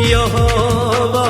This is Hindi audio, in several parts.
यहोवा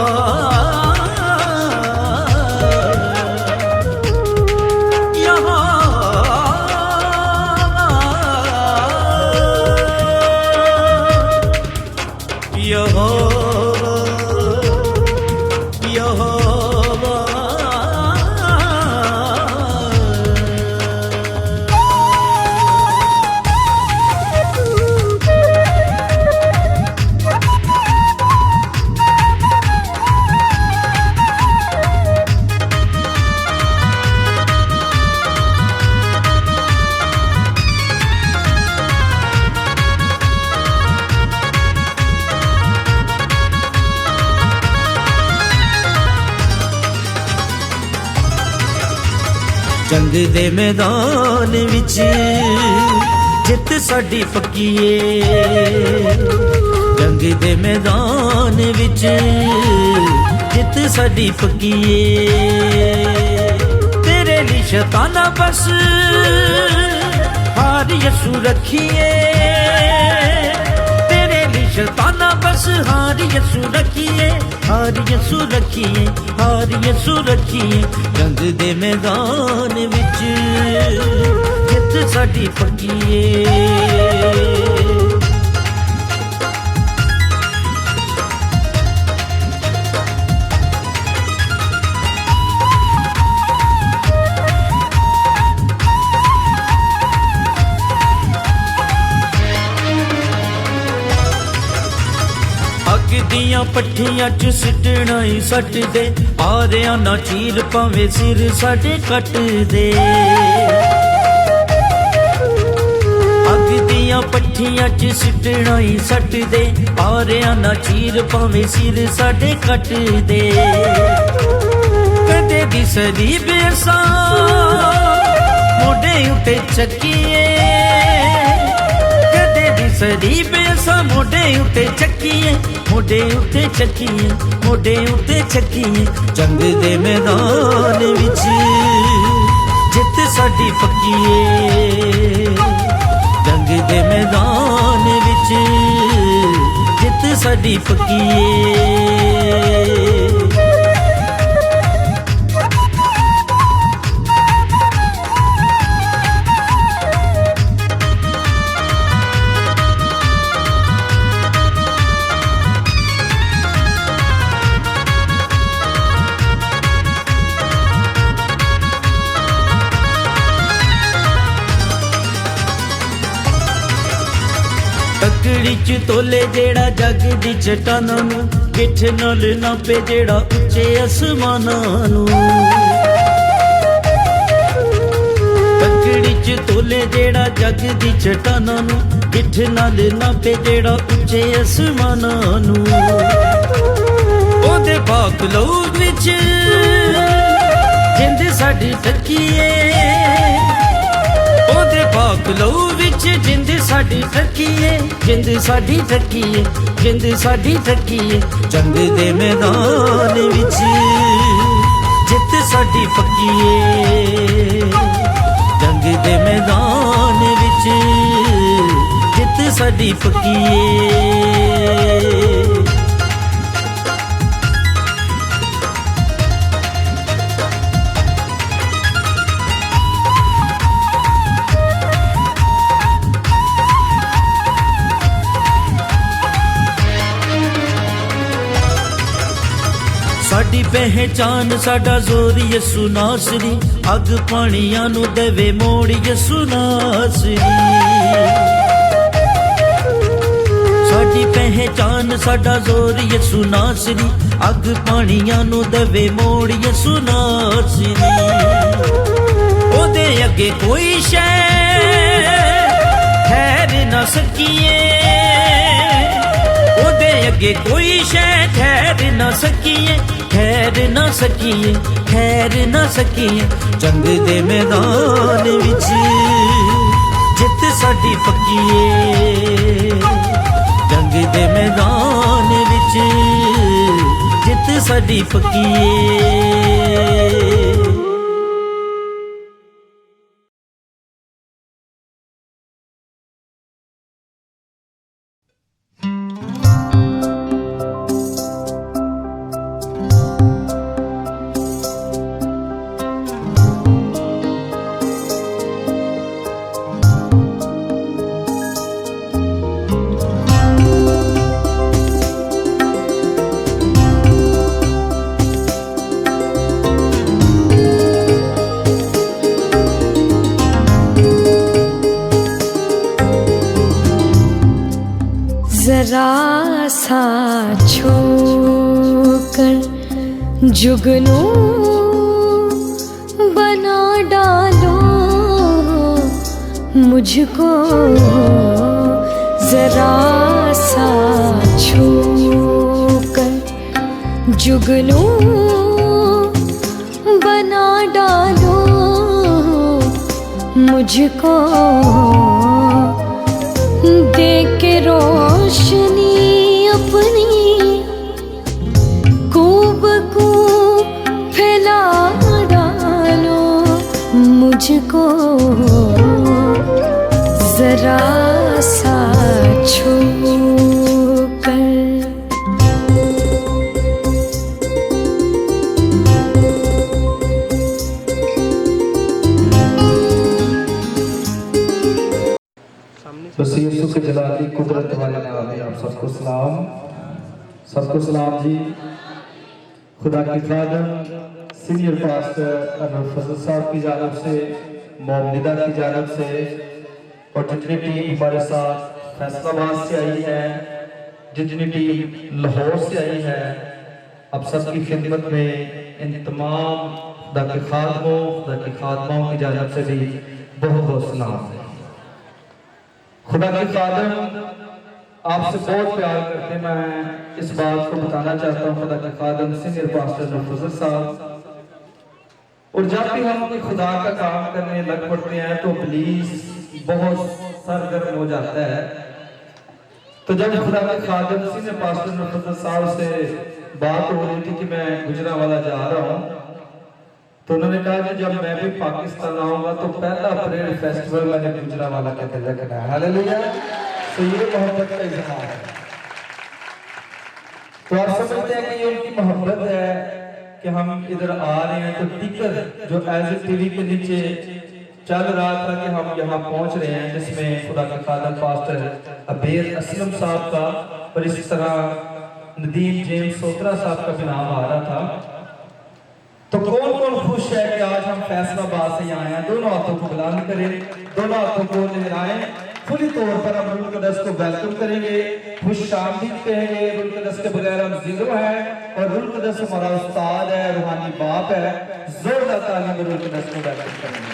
जंग दे मैदान विच जित साडी पक्की ए। जंग दे मैदान विच जित साडी पक्की ए। तेरे लिए शैताना बस हार यसू रखिए। तेरे लिए शैताना बस हार यसू रखिए। हार यसू रखिए, हार यसू रखिए। जंग दे मैदान विच जित साडी पक्की ए। दियां पट्ठियां च सिटना ही सट दे। आरिया ना चीर पावे सिर साडे कट दे। अग दियां पट्ठियां च सिटना ही सट दे। आरिया ना चीर पावे सिर साडे कट दे। कदे दी सलीब असां मोढे उते चकीए। कदे दी सलीब असां मोढे उते चकीए। मोढे उते चकीए, मोढे उते चकीए। जंग दे मैदान विच जित साडी पक्की ए। जंग दे मैदान विच जित साडी पक्की ए। तकड़ी च तोले जेड़ा जग दी चट्टानां नूं। गिठ नाल नापे जेड़ा उच्चे आसमानां नूं। तकड़ी च तोले जेड़ा जग दी चट्टानां नूं। गिठ नाल नापे जेड़ा उच्चे आसमानां नूं। ओदे पाक लहू विच जिंद साडी टकी ए। ओदे पाक लहू विच जिंद साडी टकी ए। जिंद साडी टकी ए, जिंद साडी टकी ए। जंग दे मैदान विच जित साडी पक्की ए। जंग दे मैदान विच जित साडी पक्की ए। साडी पहचान साडा जोर यसू नासरी। अग पानियां नू देवे मोड़ यसू नासरी। साडी पहचान साडा जोर यसू नासरी। अग पानियां नू देवे मोड़ यसू नासरी। ओदे अगे कोई शै ठहर ना सकिए। ओदे अगे कोई शै ठहर ना सकिए। ठहर ना सकिए, ठहर ना सकिए। जंग दे मैदान विच जित साडी पक्की ए। जंग दे मैदान विच जित साडी पक्की ए। जरा सा छूकर जुगनू बना डालो मुझको, जरा सा छूकर जुगनू बना डालो मुझको, दे के रोशनी अपनी खूब खूब फैला डालो मुझको, जरा सा छूकर। वसीयत सुख जलाली कुदरत वाले नाम है। आप सबको सलाम, सबको सलाम जी। खुदा की खादम सीनियर पास्टर अनवर फजल साहब की जानब से, मोमिदा की जानब से, और जितनी टीम हमारे साथ फैसलाबाद से आई है, जितनी टीम लाहौर से आई है, अब सबकी खिदमत में इन तमाम खुदा के खादमों, खुदा की खादमाओं की जानब से भी बहुत बहुत सलाम है। खुदा के खादम आपसे बहुत प्यार करते, मैं इस बात को बताना चाहता हूँ। खुदा के खादम सीनियर पास्टर फजल साहब, और जब भी हम अपने खुदा का काम करने लग पड़ते हैं तो इब्लीस बहुत सरगर्म हो जाता है। तो जब खुदा के खादम सीनियर पास्टर फजल साहब से बात हो रही थी कि मैं गुजरांवाला जा रहा हूँ, तो उन्होंने कहा कि जब मैं भी पाकिस्तान आऊंगा तो पहला परेड फेस्टिवल मैंने गुजरांवाला के अंदर रखना है। हालेलुया। तो ये मोहब्बत का इजहार है। तो आप समझते हैं कि ये उनकी मोहब्बत है कि हम इधर आ रहे हैं। तो टिकर जो एज टीवी के नीचे चल रहा था कि हम यहाँ पहुंच रहे हैं, जिसमें खुदा का खादम पास्टर अबेर असलम साहब का और इस तरह नदीम जेम्स सोत्रा साहब का भी नाम आ रहा था। तो कौन कौन खुश है कि आज हम फैसलाबाद से यहाँ आए? दोनों हाथों को बुलंद करें, दोनों हाथों को लहराएं। खुली तौर पर हम रूल कदस को वेलकम करेंगे, खुश आमदीद कहेंगे। रूल कदस के बगैर हम जीरो हैं, और रूल कदस हमारा उस्ताद है, रूहानी बाप है। जोरदार ताली में रूल कदस को वेलकम करेंगे।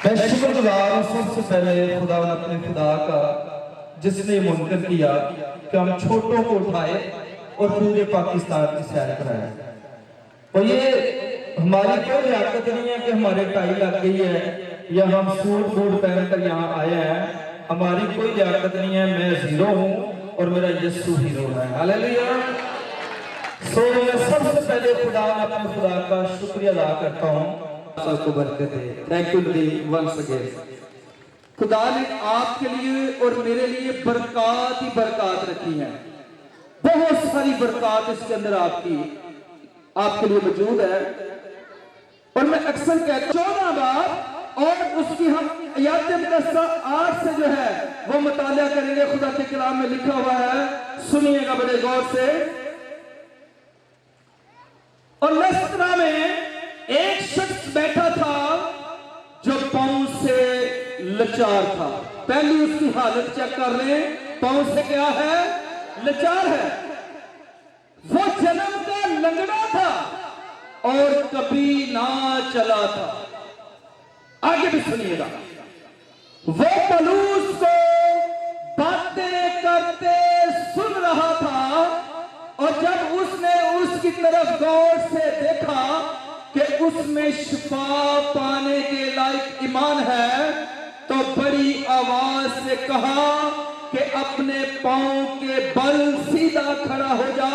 मैं शुक्रगुजार हूं सबसे पहले खुदा अपने खुदा का, जिसने मुमकिन किया कि हम छोटों को उठाए और पूरे पाकिस्तान की सैर कराए। और ये हमारी कोई लियाकत नहीं है कि हमारे टाई लग गई है या हम सूट बूट पहनकर यहाँ आए हैं। हमारी कोई लियाकत नहीं है। मैं हीरो हूँ और मेरा यीशु हीरो है। हालेलुया। सो मैं सबसे पहले अपने खुदा का शुक्रिया अदा करता हूँ। सबको बरकत दे। Thank you once again. खुदा ने आपके लिए और मेरे लिए बरकत ही बरकत रखी है। बहुत सारी बरकत इसके अंदर आपके लिए मौजूद है। और मैं अक्सर कहता 14 बार और उसकी हम आयत मुकद्दसा 8 से जो है वो मुताला करेंगे। खुदा के कलाम में लिखा हुआ है, सुनिएगा बड़े गौर से। और लस्त्रा में एक शख्स बैठा था जो पांव से लाचार था। पहली उसकी हालत चेक कर लें, पांव से क्या है? लाचार है। वो जन्म का लंगड़ा था और कभी ना चला था। आगे भी सुनिएगा। वो पलूस को बातें करते सुन रहा था, और जब उसने उसकी तरफ गौर से देखा कि उसमें शिफा पाने के लायक ईमान है, तो बड़ी आवाज से कहा कि अपने पांव के बल सीधा खड़ा हो जा।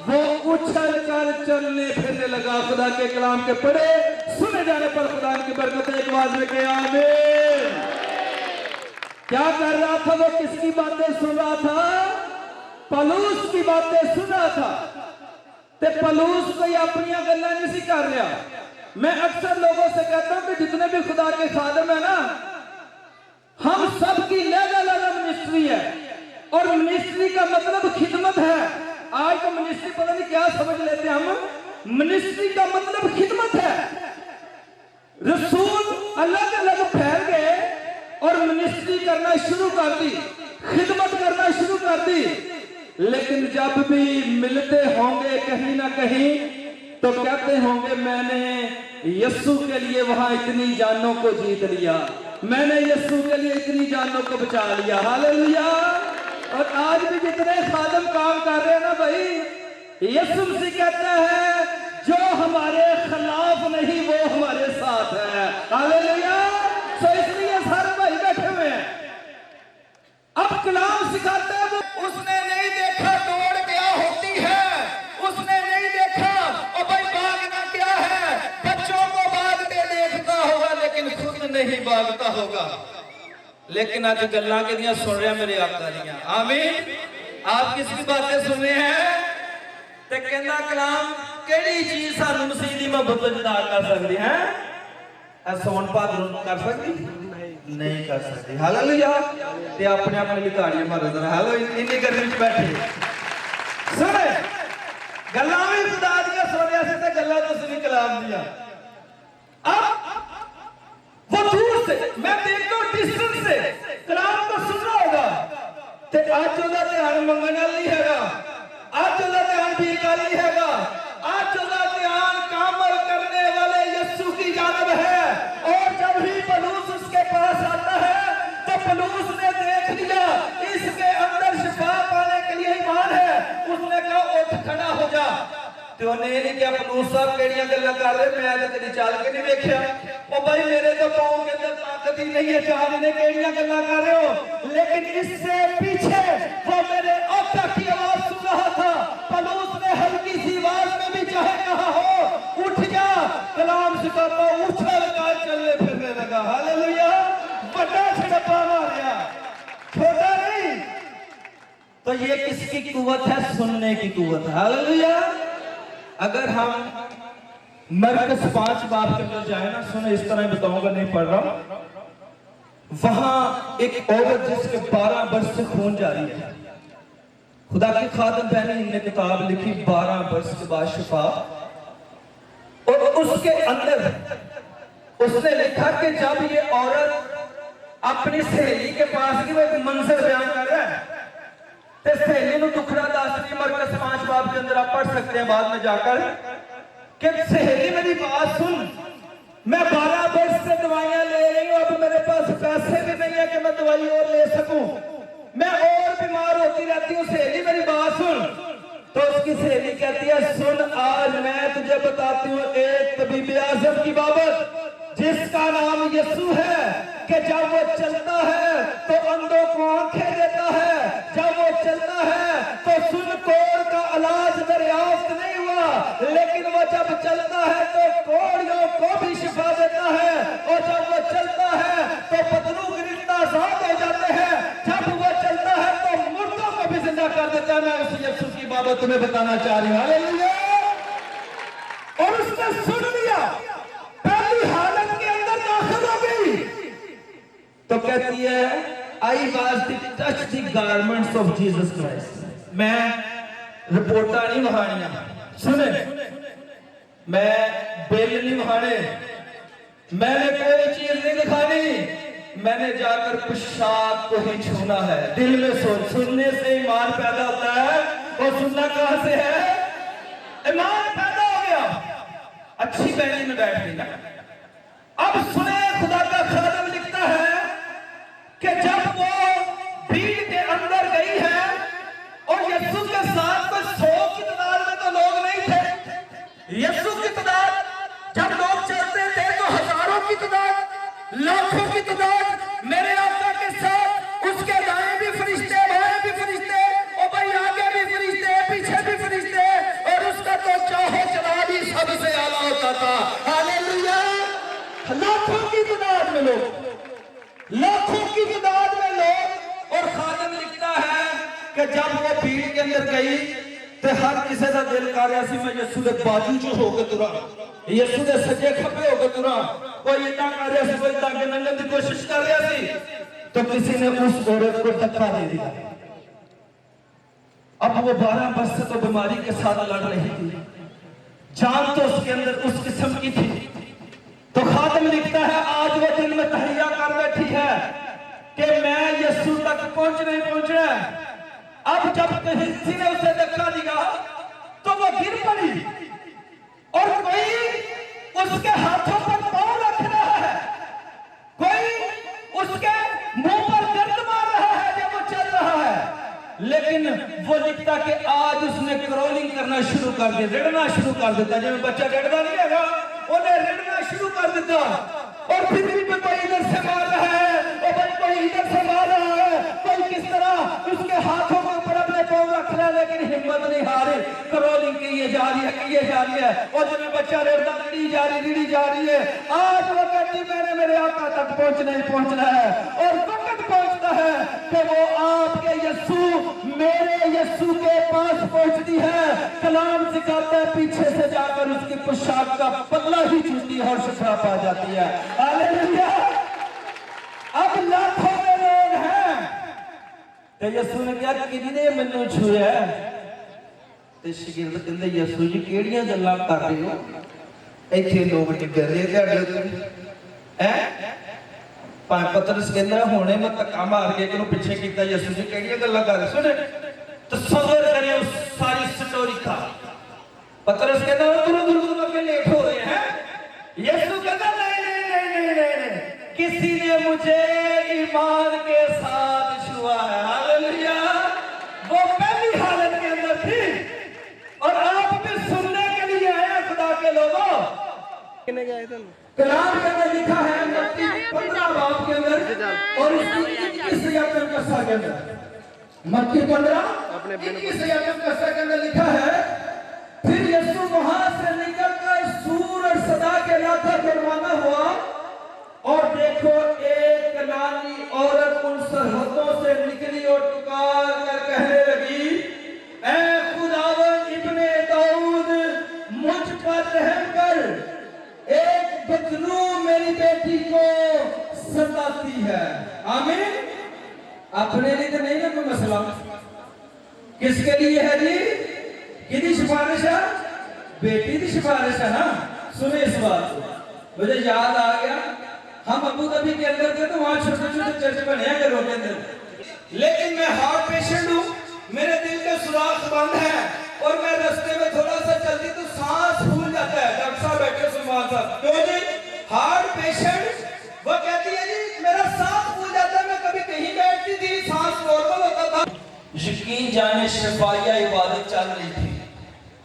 वो उछल कर चलने फिरने लगा। खुदा के कलाम के पढ़े सुने जाने पर खुदा की बरकत एक आवाज में कहा आमीन। क्या कर रहा था वो? किसकी बातें सुन रहा था? पलूस की बातें सुन रहा था। ते पलूस कोई अपनी गल्ला नहीं कर रहा। मैं अक्सर लोगों से कहता हूं कि जितने भी खुदा के खादम है ना, हम सबकी लेवल अलग मिनिस्ट्री है। और मिनिस्ट्री का मतलब खिदमत है। आज तो मिनिस्ट्री पता नहीं क्या समझ लेते हैं हम। मिनिस्ट्री का मतलब खिदमत है। रसूल अलग अलग फैल गए और मिनिस्ट्री करना शुरू कर दी, खिदमत करना शुरू कर दी। लेकिन जब भी मिलते होंगे कहीं ना कहीं तो कहते होंगे मैंने यीशु के लिए वहां इतनी जानों को जीत लिया, मैंने यीशु के लिए इतनी जानों को बचा लिया। हालेलुया। और आज भी जितने खादम काम कर रहे हैं ना भाई, यीशु मसीह कहता है जो हमारे खिलाफ नहीं वो हमारे साथ है। हालेलुया। तो इसलिए सारे भाई बैठे हुए हैं। अब कलाम सिखाते हैं वो उसने नहीं देखा दौड़ क्या होती है, उसने नहीं देखा और भाई भागना क्या है। बच्चों को भागते देखता होगा लेकिन खुद नहीं भागता होगा। लेकिन आज गल्लां किदियां सुन रहे मेरे आका दियां। आमीन। आप किसकी बातें सुन रहे हैं? ते कहंदा कलाम केड़ी चीज सानू मसीह दी मोहब्बत जदा कर सकदी है? सोन भादरों कर सकदी नहीं कर सकती। हालेलुया। ते अपने अपने लिए ताड़ियां मारो जरा। हेलो इन्नी गर्मी में बैठे सुने गल्लां भी खुदा दियां सुन रहे थे ते गल्लां तुसीं भी कलाम दियां। अब वो दूर से मैं देखता हूं डिस्टेंस से कलाम को सुन रहा होगा ते आज ओदा ध्यान मंगण वाल नहीं हैगा, आज ओदा ध्यान भीख वाल नहीं हैगा, आज ओदा ध्यान कामल करने वाले यीशु की जानब है। और जब भी पलूस उसके पास आता है तो पलूस ने देख लिया इसके अंदर शिफा पाने के लिए ईमान है। उसने कहा उठ खड़ा हो जा। तो उन्हें नहीं क्या पलूस साहब केड़ियां गल्लां कर रहे, मैं तो तेरी चाल के नहीं देखा। ओ भाई मेरे तो पांव के अंदर ताकत ही नहीं है, चाल ने केड़ियां गल्लां कर रहे हो। लेकिन इससे पीछे वो मेरे आका की आवाज सुन रहा था। पलूस ने हल्की सी आवाज में भी चाहे कहा हो उठ जा, कलाम सिखाता उछल कर चलने फिरने लगा। हालेलुया। बड़ा छड़प्पा मारा, छोटा नहीं। तो ये किसकी कुव्वत है? सुनने की कुव्वत है। हालेलुया। अगर हम मरकस 5 बाब के अंदर जाए ना, सुने इस तरह बताऊंगा, नहीं पढ़ रहा। वहां एक औरत जिसके 12 वर्ष से खून जारी है, खुदा के खादम बहन ने किताब लिखी 12 वर्ष के बाद शिफा। और उसके अंदर उसने लिखा कि जब ये औरत अपनी सहेली के पास की वो एक मंजर बयान कर रहा है ते सहेली नु दुखड़ा दासरी मरकस 5 बाब के अंदर आप पढ़ सकते हैं बाद में जाकर कि सहेली मेरी बात सुन, मैं 12 वर्ष से दवाइयां ले रही हूं, अब मेरे पास पैसे भी नहीं है कि मैं दवाई और ले सकूं, मैं और बीमार होती रहती हूं, सहेली मेरी बात सुन। तो उसकी सहेली कहती है सुन आज मैं तुझे बताती हूँ एक तबीब आज़म की बाबत जिसका नाम यीशु है कि जब वो चलता है तो अंधों को आंखें देता है, जब वो चलता है तो सुन कोड़ का इलाज दरियाफ्त नहीं हुआ, लेकिन वो जब चलता है तो कोड़ियों को भी शिफा देता है, और जब वो चलता है तो बदलू गिरफ्ता आजाद हो जाते हैं, जब वो चलता है तो मुर्दों को भी जिंदा कर देता है। मैं उस यीशु की बाबत तुम्हें बताना चाह रही हूँ। हालेलुया। और उसने सुन लिया, पहली हालत के अंदर दाखिल हो गई तो कहती है I was the touch the garments of Jesus Christ. मैं रिपोर्टा नहीं वहानियां सुने, मैं बिल नहीं वहाने, मैंने कोई चीज नहीं दिखानी, मैंने जाकर पेशाब को ही छूना है। दिल में सोच, सुनने से ईमान पैदा होता है, और सुनना कहां से है? ईमान पैदा हो गया। अच्छी बैली में बैठ गई ना। अब सुने खुदा का खादम लिखता है कि जब वो भीड़ के अंदर गई है और यीशु के साथ कोई 100 की तादाद में तो लोग नहीं थे। यीशु की तादाद जब लोग चलते थे तो हजारों की तादाद, लाखों की तादाद, मेरे आका के साथ उसके दाएं भी फरिश्ते, बाएं भी फरिश्ते, और भाई आगे भी फरिश्ते, पीछे भी फरिश्ते, और उसका तो चाहो चला भी सबसे आला होता था। हालेलुया। लाखों की तादाद में लोग, लाखों की तादाद में लोग। और खादम लिखता है कि जब वो भीड़ के अंदर गई तो हर किसी का दिल कर रहा सी मैं यीशु के बाजू च होकर तुरा, यीशु के सज्जे खब्बे होकर तुरा। कोई इतना कर रहा सी, कोई ताके नंगन की कोशिश कर रहा सी, तो किसी ने उस औरत को धक्का दे दिया। अब वो 12 वर्ष से तो बीमारी के साथ लड़ रही थी, जान तो उसके अंदर उस किस्म की थी। तो खादम लिखता है आज वो दिन में तहैया कर बैठी है कि मैं यीशु तक पहुंचना ही पहुंचना है। अब जब किसी ने उसे धक्का दिया तो वो गिर पड़ी और कोई उसके हाथों पर पांव रख रहा है, कोई उसके मुंह पर दर्द मार रहा है जब वो चल रहा है। लेकिन वो लिखता कि आज उसने क्रॉलिंग करना शुरू कर दिया, रिड़ना शुरू कर देता। जब बच्चा रिड़ता नहीं है उन्हें रिड़ना शुरू कर देता और फिर भी कोई इधर से मार रहा है और भाई कोई इधर से मार रहा है, कोई किस तरह उसके हाथों के ऊपर अपने पांव रख रहा है, लेकिन हिम्मत नहीं हारे। क्रॉलिंग की ये जा रही है, की ये जा रही है और जब बच्चा रिड़ता रिड़ी जा रही है। आज वो कहती मैंने मेरे आका तक पहुंचना ही पहुंचना है और वक्त पहुंचता है कि वो आपके यीशु मेरे यीशु के पास पहुंचती है। कलाम सिखाता है पीछे से जाकर उसकी पोशाक का पतला ही छूती है और शिफा पा जाती है। हालेलुया। अब लाखों में लोग हैं तो यीशु ने क्या किन्ने मैनू छुया ते शागिर्द कहंदे यीशु जी केड़ियां गल्लां कर रहे हो, इत्थे लोग डिगर रहे ते हैं। पतरस कहंदा हुणे मैं धक्का मार के इहनूं पिछे कीता, यीशु जी केड़ियां गल्लां कर रहे सुने तसव्वुर करियो सारी स्टोरी का। पतरस कहंदा तुम अगे लेट हो रहे हैं। यीशु कहता नहीं, किसी ने मुझे ईमान के साथ छुआ है। हालेलुया। वो पहली हालत के अंदर थी और आप भी सुनने के लिए आए खुदा के लोगों। कलाम के अंदर लिखा है मत्ती 15 बाब के अंदर और उसकी 21 कसा के अंदर, मत्ती 15 21 कसा के अंदर लिखा है फिर यीशु वहां से निकलकर सूर और सदा के इलाके को रवाना हुआ और देखो एक कनानी औरत उन सरहदों से निकली और पुकार कर कहने लगी, ऐ खुदावंद इब्ने दाऊद मुझ पर रहम कर, एक बदलू मेरी बेटी को सताती है। आमीन। अपने लिए तो नहीं है कोई मसला, किसके लिए है जी? किसकी सिफारिश है? बेटी की सिफारिश है ना। सुने इस बात को, मुझे याद आ गया हम अबू धाबी के अंदर थे तो वहां छोटे छोटे चर्च बने हैं घरों के अंदर, लेकिन मैं हार्ट पेशेंट हूँ, मेरे दिल के सुराख बंद है और मैं रास्ते में थोड़ा सा चलती तो सांस फूल जाता है। डॉक्टर साहब बैठे सुलमान साहब, क्यों जी? Heart patient. वो कहती है जी मेरा सांस फूल जाता है, मैं कभी कहीं बैठती थी सांस नॉर्मल होता था। यकीन जाने शफाइया इबादत चल रही थी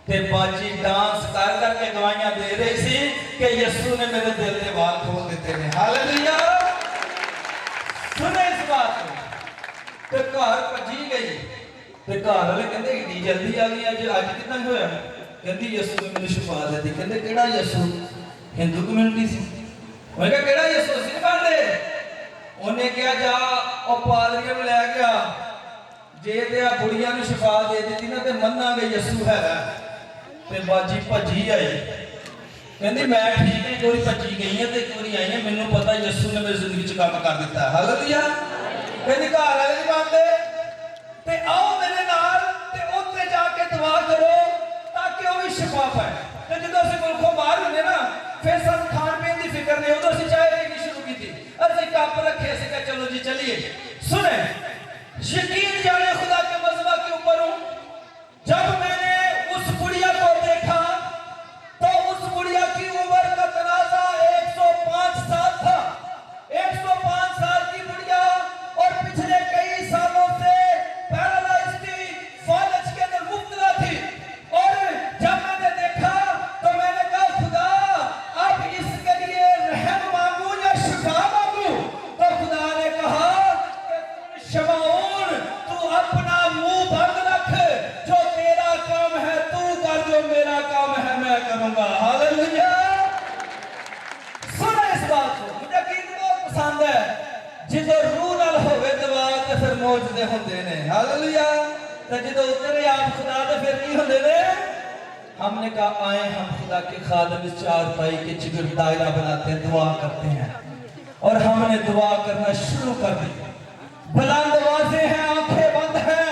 ते बाजी डांस कर करके गवाहियां दे रही सी कि यीशु ने मेरे दिल के वाल खोल देते हैं। हालेलुया। सुने इस बात को ते घर भजी गई ते घर वाले कहंदे इतनी जल्दी आ गई अज कितना होया? कहंदी यीशु ने मेरी शिफा दी थी। कहंदे केड़ा यीशु? हिंदू कम्युनिटी सी। मैं कहा केड़ा यीशु सी बांदे? उन्हें क्या जा और पादरियों में ले गया जे ते आ बुढ़िया ने शिफा दे दी ना ते मन्नांगे यीशु है। ते बाजी भजी आई, कहंदी मैं ठीक है, कोई भजी गई है ते कोई आई है, मैनू पता यीशु ने मेरी जिंदगी च काम कर दिता है। हालेलुया। कहंदी घर वाले नहीं मानते ते आओ मेरे नाल ते उत्थे जाके दुआ करो ताकि वो भी शिफा पाए। ते जदों असीं मुल्कों बाहर हुंदे ना फिर सानूं खाण पीण दी फिक्र नहीं, उदों असीं चाय पीनी शुरू कीती, असीं कप रखे, असीं कहा चलो जी चलिए। सुने यकीन जाने खुदा के मज़बा के ऊपर हूं, जब मैंने उस बुढ़िया को देखा तो उस बुढ़िया की उम्र का तनाजा 105 साल था। 105 साल की बुढ़िया और पिछले कई सालों से पैरालाइज थी, फालज के अंदर मुब्तला थी। और जब मैंने देखा तो मैंने कहा खुदा अब इसके लिए रहम मांगू या शिफा मांगू? तो खुदा ने कहा शमाऊन तू अपना मुंह बंद रख, जो तेरा काम है तू कर, जो मेरा काम है मैं करूंगा। हालेलुया। सुनो इस बात को, मुझे गीत बहुत पसंद है, जिदों रूह नाल होवे दवा ते फिर मौजूदे होंदे ने। हालेलुया। ते जिदों उतरे आप खुदा ते फिर की होंदे ने? हमने कहा आए हम खुदा के खादम इस चारपाई के जिगर दायरा बनाते हैं, दुआ करते हैं और हमने दुआ करना शुरू कर दी। बुलंद आवाजें हैं, आंखें बंद हैं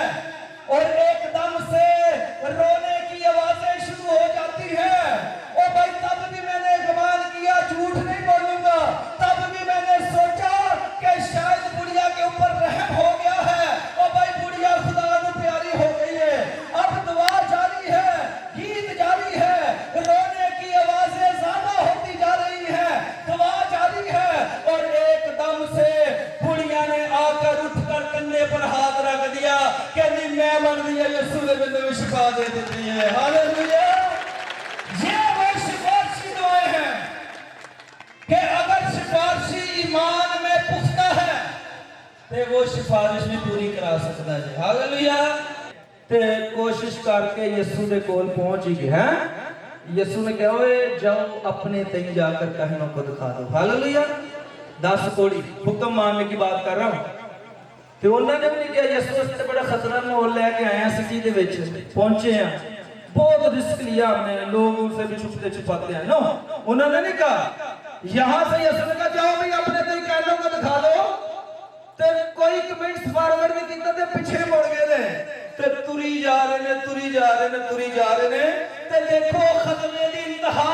और एकदम से रोने की आवाजें शुरू हो जाती हैं। और भाई तब भी मैंने गुमान किया, झूठ नहीं बोलूंगा, तब भी मैंने सोचा कि शायद बुढ़िया के मैं बन रही है यीशु ने मैंने शिफा दे देती है। हालेलुया। ये वो सिफारिशी दुआएं हैं कि अगर सिफारिशी ईमान में पुख्ता है तो वो सिफारिश भी पूरी करा सकता है। हालेलुया। ते कोशिश करके यीशु के कोल पहुंच ही गए हैं। यीशु ने कहा ओए जाओ अपने तई जाकर कहनों को दिखा दो। हालेलुया। 10 कोड़ी हुक्म मानने की बात कर रहा हूं। तो उन्होंने भी कहा यीशु इससे बड़ा खतरा माहौल लेके आए हैं, सिटी दे विच पहुंचे हैं, बहुत रिस्क लिया हमने, लोग उनसे भी छुपते छुपाते हैं। नो, उन्होंने नहीं कहा यहां से यीशु ने कहा जाओ भाई अपने तई कहनों को दिखा दो। ते कोई कमेंट्स फॉरवर्ड नहीं किया, ते पीछे मुड़ गए ने, ते तुरी जा रहे ने, तुरी जा रहे ने, तुरी जा रहे ने। ते देखो खतरे की इंतहा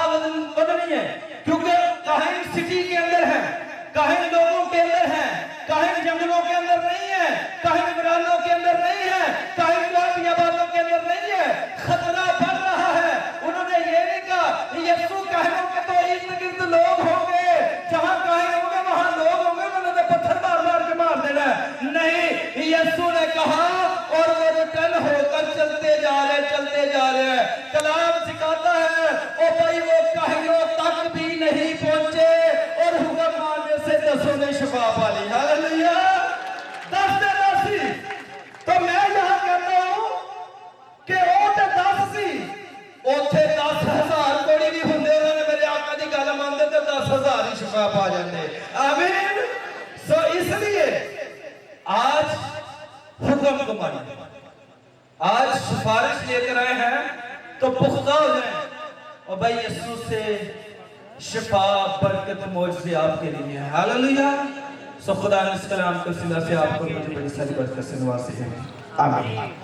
बदनी है, क्योंकि कहीं सिटी के अंदर है, कहीं लोगों के अंदर है, कहीं जंगलों के अंदर नहीं है, कहीं वीरानों के अंदर नहीं है, कहीं बियाबानों के अंदर नहीं है। खतरा बढ़ रहा है। उन्होंने ये नहीं कहा यीशु कहनों के तो इर्द गिर्द लोग होंगे, जहां कहीं होंगे वहां लोग होंगे, उन्होंने पत्थर मार मार के मार देना। नहीं, यीशु ने कहा और वो रिटर्न होकर चलते जा रहे, चलते जा रहे हैं। कलाम सिखाता है ओ भाई वो कहियों तक भी नहीं पहुंचे और हुक्म मारने से 10 ने शिफा पा ली। हालेलुया। 10 ने 10 ही। तो मैं यहां कहता हूं कि वो तो 10 सी, उथे 10,000 कोड़ी नहीं होंगे, उन्होंने मेरे आका की गल मानते तो 10,000 ही शिफा पा जाते। आमीन। सो इसलिए आज हुक्म को मानिए, आज सिफारिश लेकर आए हैं तो पुख्ता हो जाए और भाई यीशु से शिफा बरकत मौजूद आपके लिए है। हालेलुया। सो खुदा ने इस कलाम के वसीला से आपको मुझे बड़ी सारी बरकत से नवाजे। आमीन।